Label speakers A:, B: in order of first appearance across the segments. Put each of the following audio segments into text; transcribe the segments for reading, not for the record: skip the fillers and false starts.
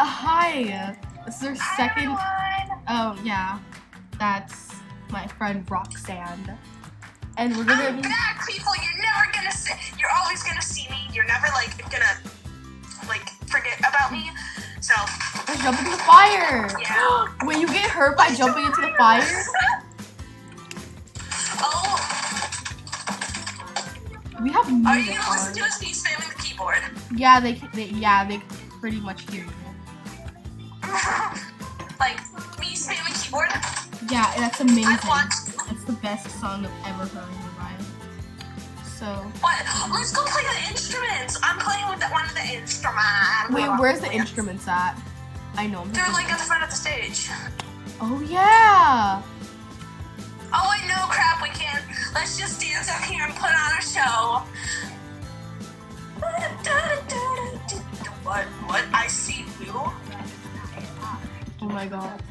A: Hi. This is our second.
B: Everyone.
A: Oh yeah, that's my friend Roxanne, and we're gonna
B: I'm
A: be.
B: back, people. You're never gonna see. You're always gonna see me. You're never gonna forget about me. So
A: Let's jump into the fire.
B: Yeah.
A: Wait, you get hurt by jumping into the fire?
B: Oh,
A: We have music
B: are you gonna listen
A: on.
B: to us? Me spamming the keyboard.
A: Yeah, they pretty much hear you.
B: Like me spamming keyboard.
A: Yeah, that's amazing.
B: I want.
A: That's the best song I've ever heard in my life. So.
B: What? Let's go play the instruments. I'm playing with one of the instruments.
A: Wait, where's the instruments at? I know.
B: They're like at the front of the stage.
A: Oh yeah.
B: Oh, I know, crap, we can't. Let's just dance up here and put on a show. What? I see you.
A: Oh my god.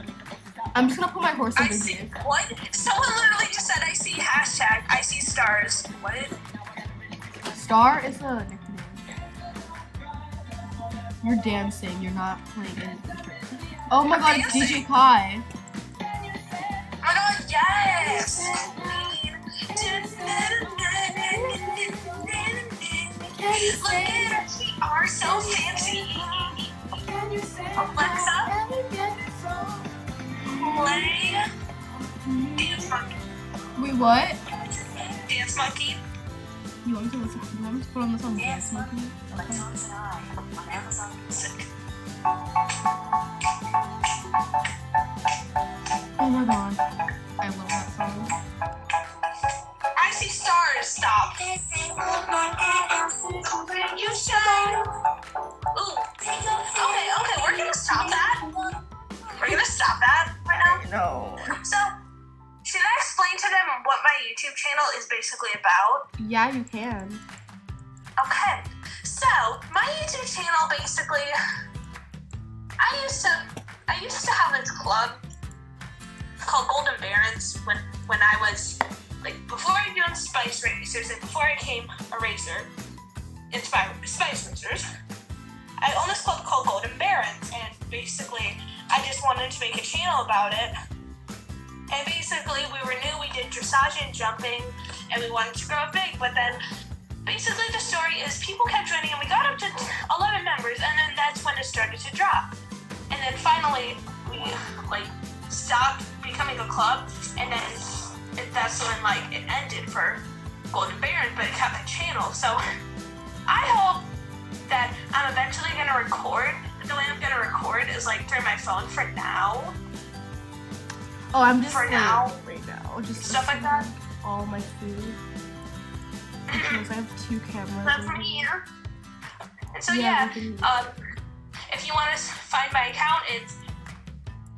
A: I'm just gonna put my horse in
B: I
A: the
B: see.
A: music.
B: What? Someone literally just said I see hashtag I see stars. What?
A: Star is a nickname. You're dancing, you're not playing anything. Oh my god, it's DJ Kai.
B: Oh my god, yes! Look at us, we are so fancy. Alexa, play Dance Monkey.
A: Wait, what?
B: Dance Monkey.
A: You want me to listen? You want me to put on the song Dance Monkey?
B: Alexa, listen up on Amazon Music.
A: Oh my god. I love that song.
B: I see stars. Stop. You shine. Ooh. Okay. We're gonna stop that. We're gonna stop that right now.
A: No.
B: So, should I explain to them what my YouTube channel is basically about?
A: Yeah, you can.
B: Okay. So, my YouTube channel basically, I used to have this club called Golden Barons when I was before I joined Spice Racers and before I became a racer in Spice Racers. I owned this club called Golden Barons, and basically I just wanted to make a channel about it. And basically we were new, we did dressage and jumping, and we wanted to grow it big, but then basically the story is people kept joining and we got up to 11 members, and then that's when it started to drop. And then finally we stopped becoming a club, and then that's when it ended for Golden Baron, but it kept my channel. So I hope that I'm eventually gonna record. The way I'm gonna record is through my phone for now.
A: Oh, I'm just
B: For now.
A: right now. Just
B: Stuff like that.
A: all my food. Because I have two cameras.
B: That's from here. And so
A: Yeah,
B: yeah,
A: we can-
B: if you want to find my account, it's #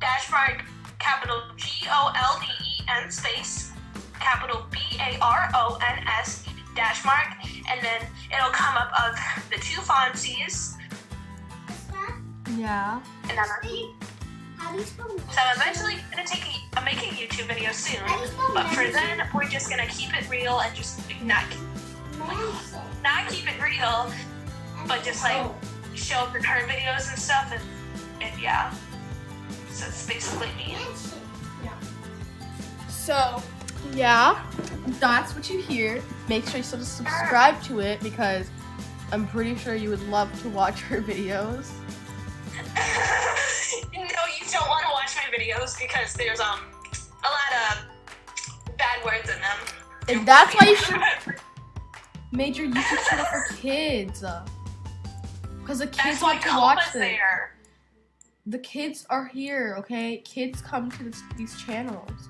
B: capital GOLDEN space capital BARONS # and then it'll come up of the two Fonzies.
A: Yeah.
B: And so I'm eventually gonna make a YouTube video soon, but for then we're just gonna keep it real and just not keep it real, but just show the current videos and stuff, and yeah. So it's basically me.
A: So, yeah, that's what you hear. Make sure you still subscribe to it because I'm pretty sure you would love to watch her videos.
B: No, you don't want to watch my videos because there's a lot of bad words in them.
A: And that's why you should make your YouTube channel for kids. Because the kids
B: That's why
A: want to watch
B: Copa's
A: this.
B: there.
A: The kids are here, okay? Kids come to these channels.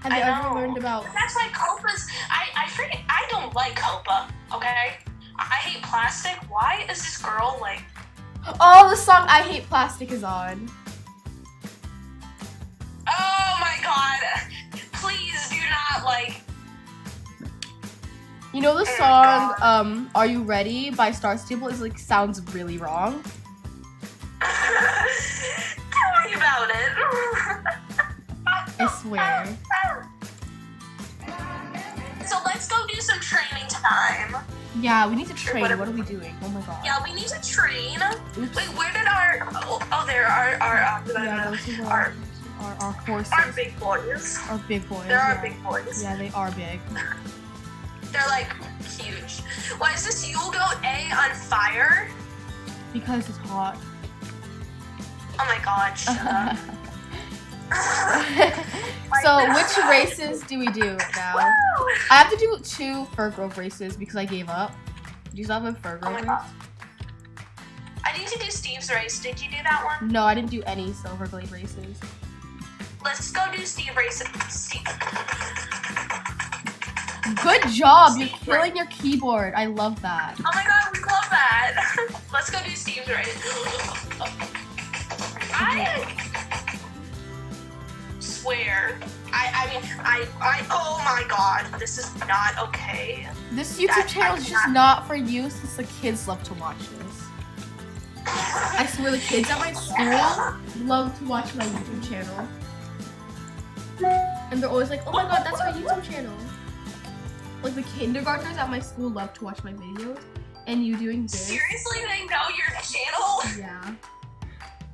A: Have you
B: I
A: ever
B: know.
A: learned about...
B: That's why Copa's. I forget. I don't like Copa. Okay. I hate plastic. Why is this girl
A: Oh, the song I Hate Plastic is on.
B: Oh my god! Please do not
A: You know the song, Are You Ready by Star Stable is sounds really wrong.
B: Tell me about it.
A: I swear.
B: So let's go do some training time.
A: Yeah, we need to train.
B: Whatever.
A: What are we doing? Oh my god.
B: Yeah, we need to train.
A: Oops.
B: Wait, where did our... Oh, Oh, there are
A: Yeah, those are our horses.
B: our big boys.
A: Our big boys.
B: There are
A: yeah.
B: big boys.
A: Yeah, they are big.
B: They're like huge. Why is this Yule Goat A on fire?
A: Because it's hot.
B: Oh my god, shut up.
A: So, which races do we do now?
B: Woo!
A: I have to do 2 Fir Grove races because I gave up. Do you still have a Fir
B: Oh
A: Grove
B: my
A: race?
B: god. I need to do Steve's race. Did you do that one?
A: No, I didn't do any Silver Glade races.
B: Let's go do Steve race. Steve.
A: Good job! You're killing your keyboard. I love that.
B: Oh my god, we love that. Let's go do Steve's race. I swear. I oh my god, this is not okay.
A: This YouTube channel is just not for you since the kids love to watch this. I swear the kids at my school love to watch my YouTube channel. And they're always like, oh my god, that's my YouTube channel. Like the kindergartners at my school love to watch my videos. And you doing this.
B: Seriously, they know your channel?
A: Yeah.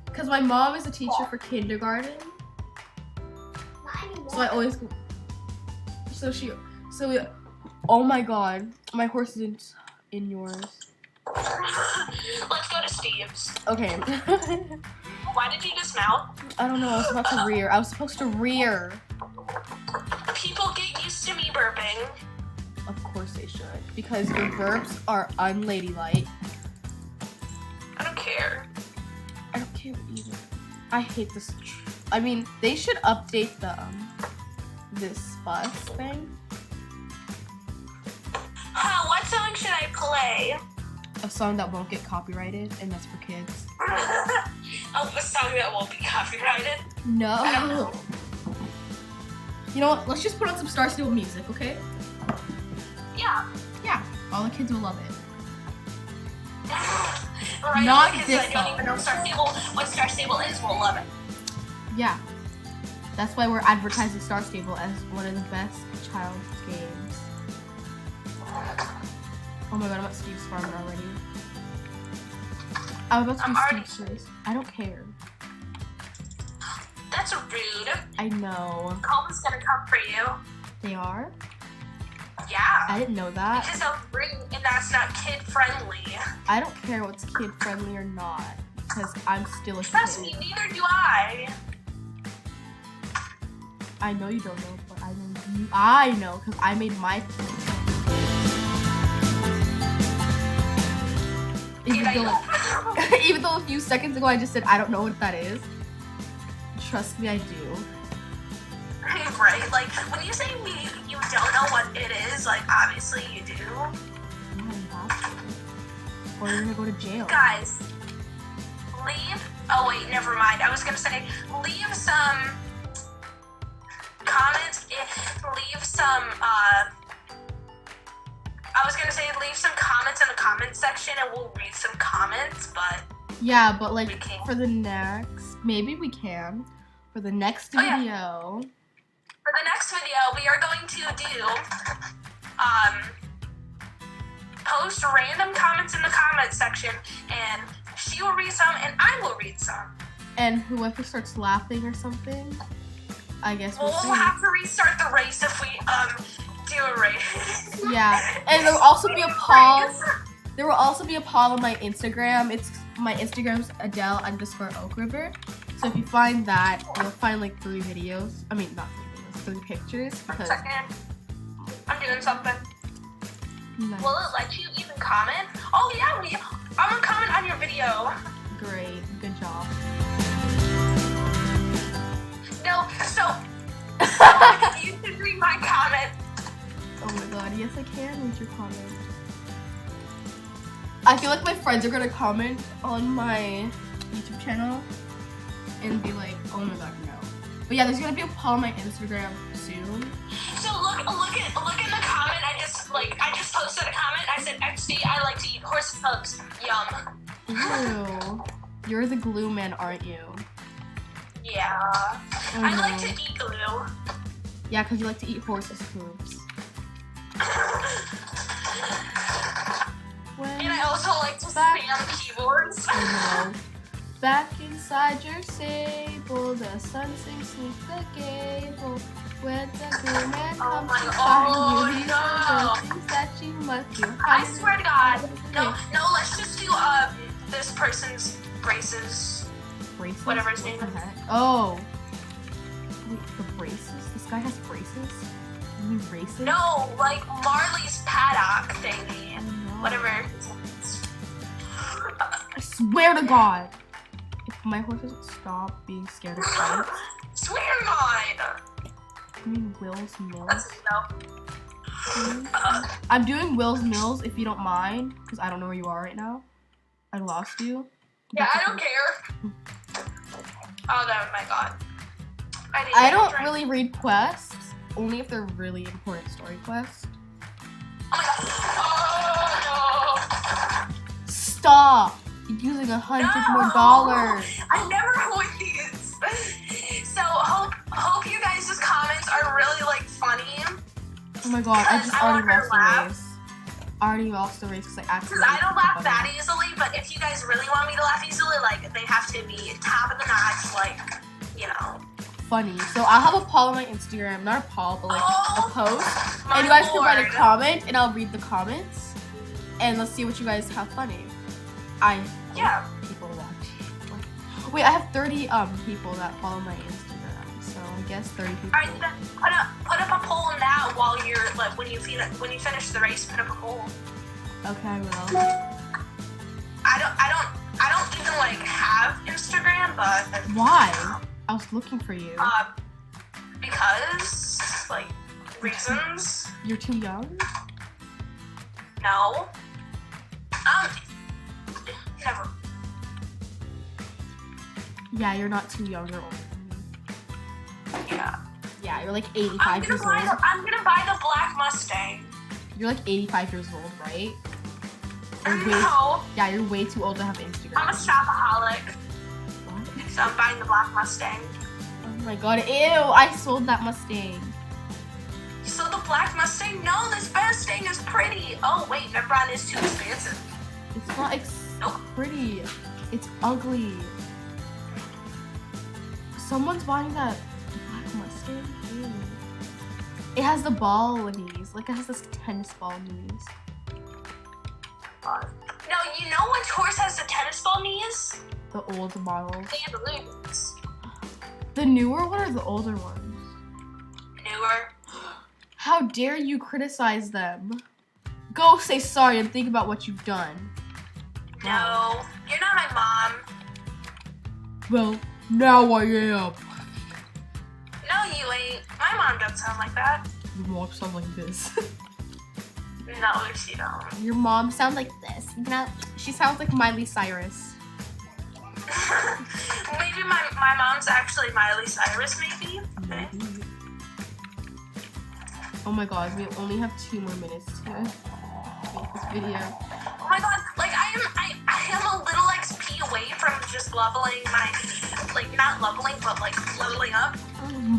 A: Because my mom is a teacher for kindergarten. So I always go. Oh my god. My horse is in yours.
B: Let's go to Steve's.
A: Okay.
B: Why did you dismount?
A: I don't know, I was about to rear. I was supposed to rear.
B: People get used to me burping.
A: Of course they should. Because your burps are unladylike.
B: I don't care.
A: I don't care either. I hate this. I mean, they should update the this bus thing.
B: Huh, what song should I play?
A: A song that won't get copyrighted, and that's for kids.
B: Oh, a song that won't be copyrighted?
A: No. You know what? Let's just put on some Star Stable music, okay?
B: Yeah.
A: Yeah. All the kids will love it.
B: Right,
A: Not
B: because
A: this
B: I don't even know what Star Stable is. We'll love it.
A: Yeah. That's why we're advertising Star Stable as one of the best child games. Oh my god, I'm at Steve's farm already. I'm about to do Steve's race. I don't care.
B: That's rude.
A: I know.
B: Colton's gonna come for you.
A: They are?
B: Yeah.
A: I didn't know that.
B: Because of rude, and that's not kid friendly.
A: I don't care what's kid friendly or not. Because I'm still a
B: Trust me,
A: kid.
B: neither do I.
A: I know you don't know, but I know because I made my even though a few seconds ago I just said I don't know what that is. Trust me, I do.
B: Right? Like, when you say you don't know what it is, like, obviously you do.
A: Yeah, you have to. Or you're gonna go to jail.
B: Guys, leave. Oh, wait, never mind. I was gonna say, leave some comments. Leave some, I was gonna say, leave some comments in the comments section and we'll read some comments, but.
A: Yeah, but like
B: we can't.
A: for the next, maybe we can. For the next
B: Oh, yeah.
A: video.
B: For the next video, we are going to do, post random comments in the comments section, and she will read some, and I will read some.
A: And whoever starts laughing or something, I guess we'll see.
B: We'll have to restart the race if we, do a race.
A: Yeah, and there will also be a poll. There will also be a poll on my Instagram. My Instagram's Adele_OakRiver. So if you find that, you'll find like 3 videos. I mean, not 3 videos, 3 pictures.
B: One
A: Because
B: second. I'm doing something.
A: nice.
B: Will it let you even comment? Oh yeah, I'm gonna comment on your video.
A: Great, good job.
B: No, so you should read my comment.
A: Oh my god, yes I can read your comment. I feel like my friends are gonna comment on my YouTube channel and be like, oh my god, no. But yeah, there's gonna be a poll on my Instagram soon.
B: So look in the comment. I just posted a comment. I said, XD, I like to eat horse hooves. Yum.
A: Ew. You're the glue man, aren't you?
B: Yeah.
A: Oh,
B: I
A: no.
B: like to eat glue.
A: Yeah, because you like to eat horses' hooves.
B: And I also like to spam keyboards.
A: I know. back inside your sable. The sun sinks beneath the gable. When the blue man comes to find you, these are the things that you must do.
B: I swear to God. No, let's just do this person's braces.
A: Braces?
B: Whatever his name
A: What the
B: is.
A: heck? Oh. Wait, the braces? This guy has braces? You mean braces?
B: No, like Marley's paddock thingy.
A: I know.
B: Whatever.
A: I swear to God. If my horse doesn't stop being scared of heights.
B: Swear to God.
A: You mean Will's Mills?
B: That's no.
A: I'm doing Will's Mills if you don't mind, because I don't know where you are right now. I lost you.
B: Yeah, I don't care. Oh no, my God.
A: I don't really read quests, only if they're really important story quests.
B: Oh my God. Oh
A: Stop! You're using $100 more dollars.
B: I never avoid these. So hope you guys' comments are really like funny.
A: Oh my God, I
B: Because
A: just
B: I
A: already
B: want her
A: lost
B: to
A: the
B: laugh.
A: race. I already lost the race because I
B: Because
A: accidentally.
B: I don't
A: clicked the
B: laugh that
A: button.
B: easily, but if you guys really want me to laugh easily, like they have to be top of the notch, like, you know.
A: Funny. So I'll have a poll on my Instagram, not a poll, but like a post.
B: My
A: And you guys can write a
B: Lord.
A: comment, and I'll read the comments. And let's see what you guys have funny. I hope
B: Yeah.
A: people watch. Wait, I have 30 people that follow my Instagram, so I guess 30 people.
B: Alright, then put up a poll now while you're like when you finish the race. Put up a poll.
A: Okay, I will.
B: I don't even like have Instagram, but
A: Why? I was looking for you.
B: because like reasons.
A: You're too young?
B: No. Never.
A: Yeah, you're not too young. You're older than me.
B: Yeah.
A: Yeah, you're like 85 years old.
B: I'm gonna buy the black Mustang.
A: You're like 85 years old, right? Or way-
B: No,
A: Yeah, you're way too old to have Instagram.
B: I'm a shopaholic,
A: What?
B: so I'm buying the black Mustang.
A: Oh my God, ew, I sold that Mustang.
B: So the black Mustang? No, this Mustang is pretty. Oh wait, that brand is too expensive.
A: It's not
B: Nope.
A: pretty. It's ugly. Someone's buying that black Mustang? Ew. It has the ball knees. Like, it has this tennis ball knees.
B: No, you know which horse has the tennis ball knees?
A: The old models.
B: The Andalusians.
A: The newer one or the older ones?
B: Newer.
A: How dare you criticize them? Go say sorry and think about what you've done.
B: No, you're not my mom.
A: Well, now I am.
B: No, you ain't. My mom doesn't sound like that.
A: Your mom sounds like this.
B: No, she don't.
A: Your mom sounds like this. You know, she sounds like Miley Cyrus.
B: Maybe my mom's actually Miley Cyrus, maybe?
A: Maybe. Oh my God, we only have 2 more minutes to make this video.
B: Oh my God, like I am a little XP away from just leveling my, like not leveling, but like leveling up.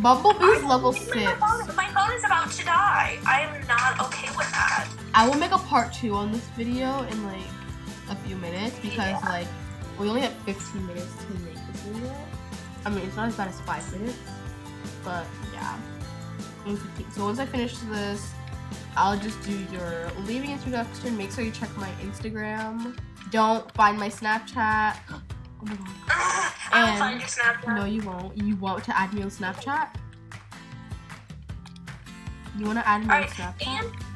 A: Bumblebee's level
B: My
A: 6.
B: my phone is about to die. I am not okay with that.
A: I will make a part 2 on this video in like a few minutes because like we only have 15 minutes to make this video. I mean, it's not as bad as 5 minutes, but yeah. only 15. So once I finish this, I'll just do your leaving introduction. Make sure you check my Instagram. Don't find my Snapchat. Oh my God.
B: I'll
A: And-
B: find your Snapchat.
A: No, you won't. You want to add me on Snapchat? You want to add me on
B: Alright,
A: Snapchat?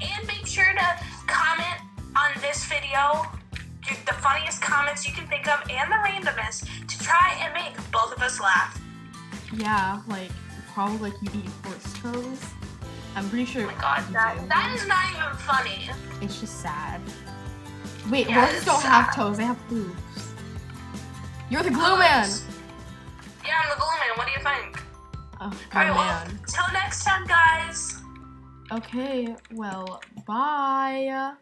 B: and make sure to comment on this video. Do the funniest comments you can think of and the randomest to try and make both of us laugh.
A: Yeah, like probably like you eat horse toes. I'm pretty sure.
B: Oh my God,
A: you
B: that
A: do.
B: is not even funny.
A: It's just sad. Wait,
B: Yeah,
A: horses
B: it's
A: don't have
B: sad.
A: toes. They have hooves. You're the glue man.
B: Yeah, I'm the glue man. What do you think?
A: Oh, my
B: Alright, well,
A: man.
B: till next time, guys.
A: Okay, well, bye.